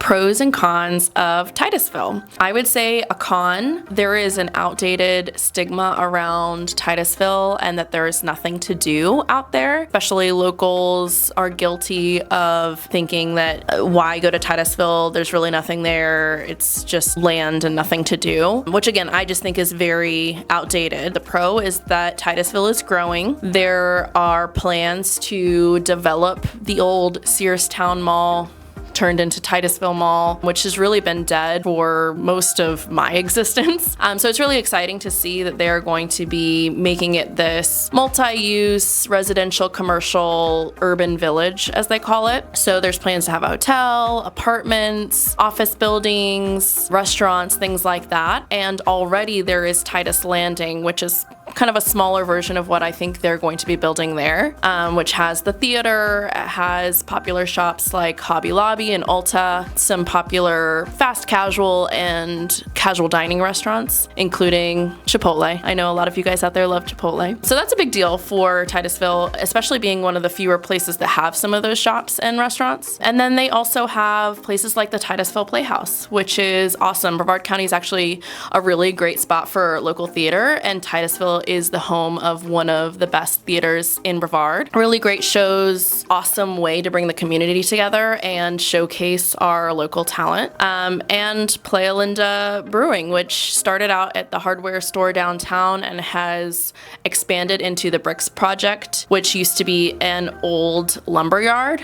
Pros and cons of Titusville. I would say a con, there is an outdated stigma around Titusville and that there is nothing to do out there. Especially locals are guilty of thinking that why go to Titusville? There's really nothing there. It's just land and nothing to do, which again, I just think is very outdated. The pro is that Titusville is growing. There are plans to develop the old Sears Town Mall turned into Titusville Mall, which has really been dead for most of my existence. So it's really exciting to see that they're going to be making it this multi-use residential, commercial, urban village, as they call it. So there's plans to have a hotel, apartments, office buildings, restaurants, things like that. And already there is Titus Landing, which is kind of a smaller version of what I think they're going to be building there, which has the theater, it has popular shops like Hobby Lobby and Ulta, some popular fast casual and casual dining restaurants, including Chipotle. I know a lot of you guys out there love Chipotle. So that's a big deal for Titusville, especially being one of the fewer places that have some of those shops and restaurants. And then they also have places like the Titusville Playhouse, which is awesome. Brevard County is actually a really great spot for local theater, and Titusville is the home of one of the best theaters in Brevard. Really great shows, awesome way to bring the community together and showcase our local talent. And Playa Linda Brewing, which started out at the hardware store downtown and has expanded into the Bricks Project, which used to be an old lumber yard.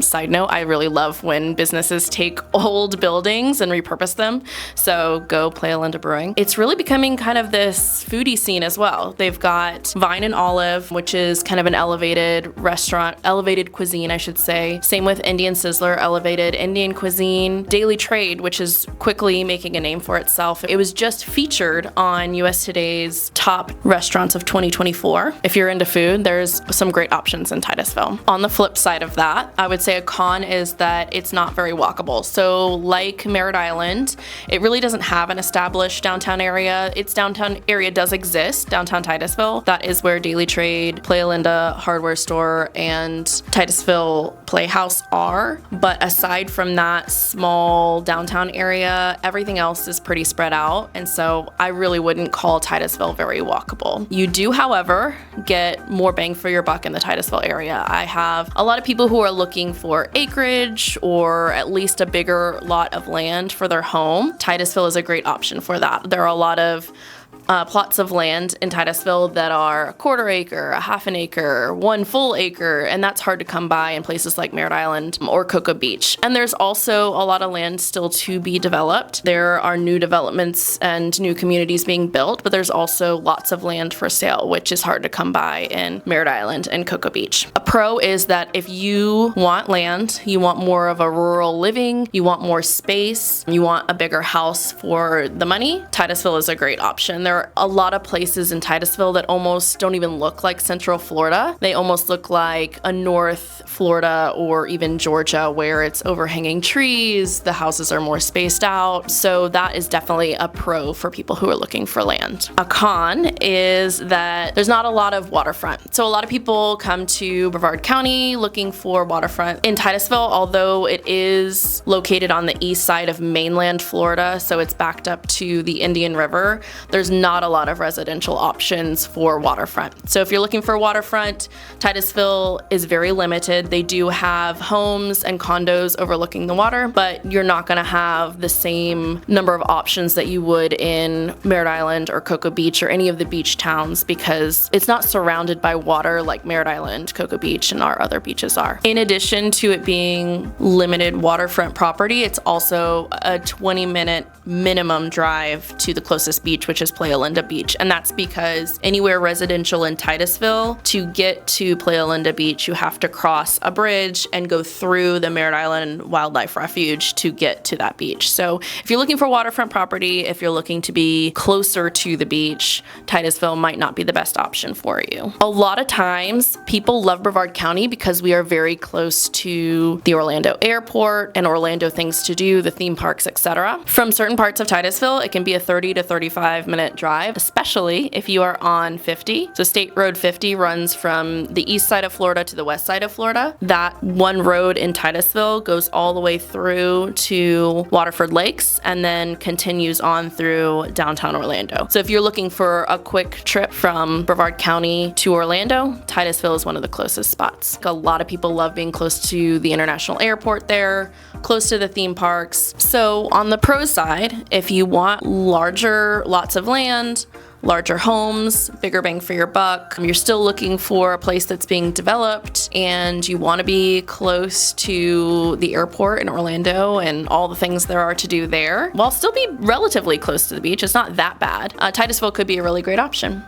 Side note, I really love when businesses take old buildings and repurpose them, so go Playa Linda Brewing. It's really becoming kind of this foodie scene as well. They've got Vine and Olive, which is kind of an elevated restaurant, elevated cuisine, I should say. Same with Indian Sizzler, elevated Indian cuisine. Daily Trade, which is quickly making a name for itself. It was just featured on US Today's top restaurants of 2024. If you're into food, there's some great options in Titusville. On the flip side of that, I would say a con is that it's not very walkable. So like Merritt Island, it really doesn't have an established downtown area. Its downtown area does exist, downtown Titusville. That is where Daily Trade, Playa Linda Hardware Store, and Titusville Playhouse are. But aside from that small downtown area, everything else is pretty spread out. And so I really wouldn't call Titusville very walkable. You do, however, get more bang for your buck in the Titusville area. I have a lot of people who are looking for acreage or at least a bigger lot of land for their home. Titusville is a great option for that. There are a lot of plots of land in Titusville that are a quarter acre, a half an acre, one full acre, and that's hard to come by in places like Merritt Island or Cocoa Beach. And there's also a lot of land still to be developed. There are new developments and new communities being built, but there's also lots of land for sale, which is hard to come by in Merritt Island and Cocoa Beach. A pro is that if you want land, you want more of a rural living, you want more space, you want a bigger house for the money, Titusville is a great option. There are a lot of places in Titusville that almost don't even look like Central Florida. They almost look like a North Florida or even Georgia, where it's overhanging trees, the houses are more spaced out. So that is definitely a pro for people who are looking for land. A con is that there's not a lot of waterfront. So a lot of people come to Brevard County looking for waterfront. In Titusville, although it is located on the east side of mainland Florida, so it's backed up to the Indian River, there's not a lot of residential options for waterfront. So if you're looking for waterfront, Titusville is very limited. They do have homes and condos overlooking the water, but you're not going to have the same number of options that you would in Merritt Island or Cocoa Beach or any of the beach towns, because it's not surrounded by water like Merritt Island, Cocoa Beach, and our other beaches are. In addition to it being limited waterfront property, it's also a 20-minute minimum drive to the closest beach, which is Playa Linda Beach. And that's because anywhere residential in Titusville, to get to Playa Linda Beach, you have to cross a bridge and go through the Merritt Island Wildlife Refuge to get to that beach. So if you're looking for waterfront property, if you're looking to be closer to the beach, Titusville might not be the best option for you. A lot of times people love Brevard County because we are very close to the Orlando airport and Orlando things to do, the theme parks, etc. From certain certain parts of Titusville, it can be a 30 to 35-minute drive, especially if you are on 50. So State Road 50 runs from the east side of Florida to the west side of Florida. That one road in Titusville goes all the way through to Waterford Lakes and then continues on through downtown Orlando. So if you're looking for a quick trip from Brevard County to Orlando, Titusville is one of the closest spots. A lot of people love being close to the international airport there, close to the theme parks. So on the pro side, if you want larger lots of land, larger homes, bigger bang for your buck, you're still looking for a place that's being developed and you want to be close to the airport in Orlando and all the things there are to do there, while still be relatively close to the beach. It's not that bad. Titusville could be a really great option.